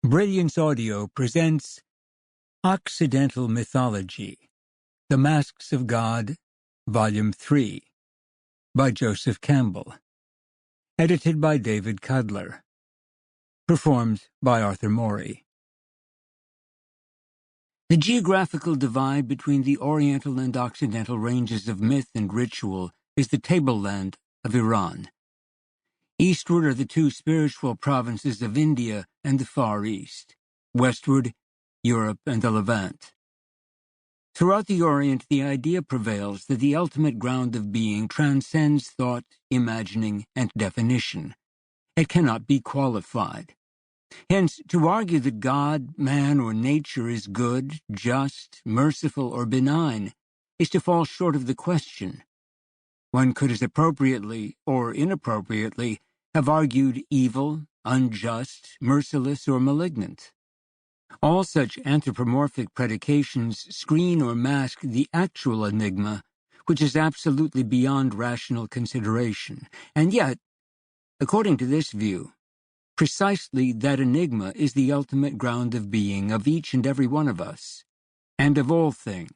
Brilliance Audio presents Occidental Mythology, The Masks of God, Volume 3, by Joseph Campbell, edited by David Cudler, performed by Arthur Morey. The geographical divide between the Oriental and Occidental ranges of myth and ritual is the tableland of Iran. Eastward are the two spiritual provinces of India and the Far East, westward, Europe and the Levant. Throughout the Orient, the idea prevails that the ultimate ground of being transcends thought, imagining, and definition. It cannot be qualified. Hence, to argue that God, man, or nature is good, just, merciful, or benign is to fall short of the question. One could as appropriately, or inappropriately, have argued evil, unjust, merciless, or malignant. All such anthropomorphic predications screen or mask the actual enigma, which is absolutely beyond rational consideration. And yet, according to this view, precisely that enigma is the ultimate ground of being of each and every one of us, and of all things.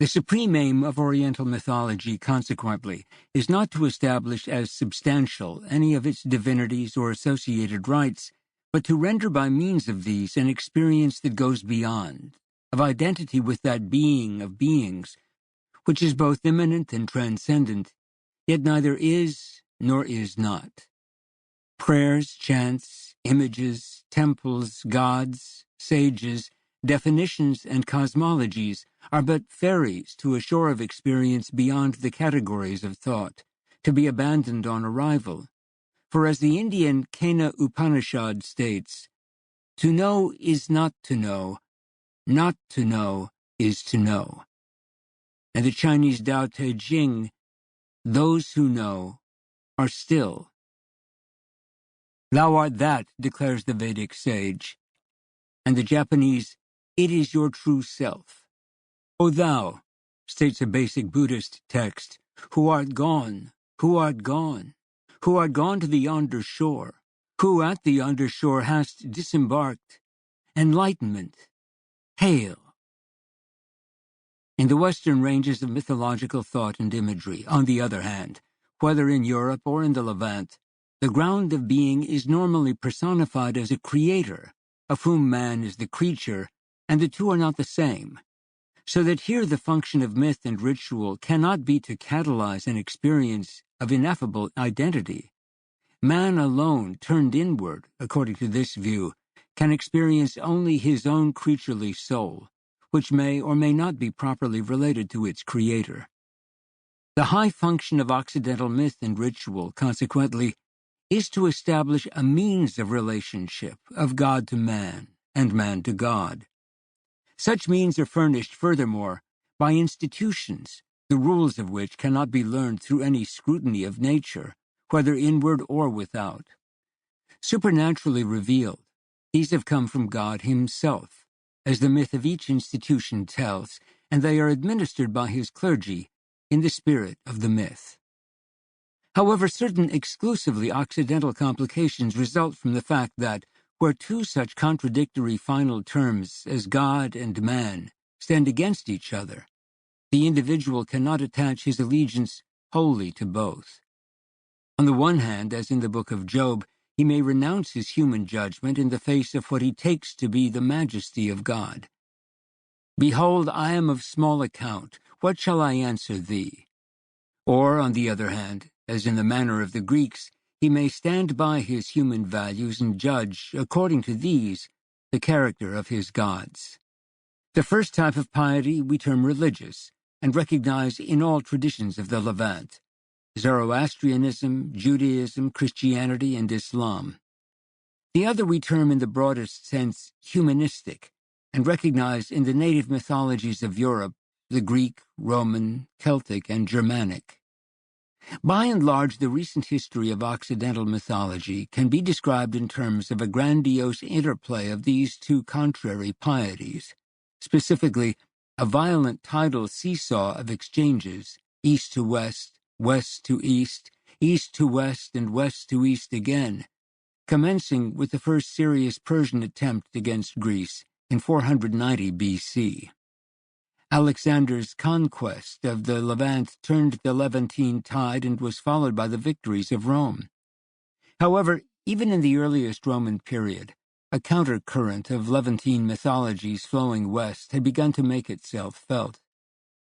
The supreme aim of Oriental mythology, consequently, is not to establish as substantial any of its divinities or associated rites, but to render by means of these an experience that goes beyond, of identity with that being of beings, which is both immanent and transcendent, yet neither is nor is not. Prayers, chants, images, temples, gods, sages, definitions, and cosmologies are but ferries to a shore of experience beyond the categories of thought, to be abandoned on arrival. For as the Indian Kena Upanishad states, to know is not to know is to know. And the Chinese Tao Te Ching, those who know are still. Thou art that, declares the Vedic sage, and the Japanese, it is your true self. O thou, states a basic Buddhist text, who art gone, who art gone, who art gone to the yonder shore, who at the yonder shore hast disembarked, enlightenment, hail. In the western ranges of mythological thought and imagery, on the other hand, whether in Europe or in the Levant, the ground of being is normally personified as a creator, of whom man is the creature, and the two are not the same. So that here the function of myth and ritual cannot be to catalyze an experience of ineffable identity. Man alone, turned inward, according to this view, can experience only his own creaturely soul, which may or may not be properly related to its creator. The high function of Occidental myth and ritual, consequently, is to establish a means of relationship of God to man and man to God. Such means are furnished, furthermore, by institutions, the rules of which cannot be learned through any scrutiny of nature, whether inward or without. Supernaturally revealed, these have come from God himself, as the myth of each institution tells, and they are administered by his clergy in the spirit of the myth. However, certain exclusively Occidental complications result from the fact that, where two such contradictory final terms as God and man stand against each other, the individual cannot attach his allegiance wholly to both. On the one hand, as in the book of Job, he may renounce his human judgment in the face of what he takes to be the majesty of God. Behold, I am of small account, what shall I answer thee? Or, on the other hand, as in the manner of the Greeks, he may stand by his human values and judge, according to these, the character of his gods. The first type of piety we term religious, and recognize in all traditions of the Levant: Zoroastrianism, Judaism, Christianity, and Islam. The other we term in the broadest sense humanistic, and recognize in the native mythologies of Europe, the Greek, Roman, Celtic, and Germanic. By and large, the recent history of Occidental mythology can be described in terms of a grandiose interplay of these two contrary pieties, specifically a violent tidal seesaw of exchanges, east to west to east to west, and west to east again, commencing with the first serious Persian attempt against Greece in 490 BC. Alexander's conquest of the Levant turned the Levantine tide and was followed by the victories of Rome. However, even in the earliest Roman period, a countercurrent of Levantine mythologies flowing west had begun to make itself felt.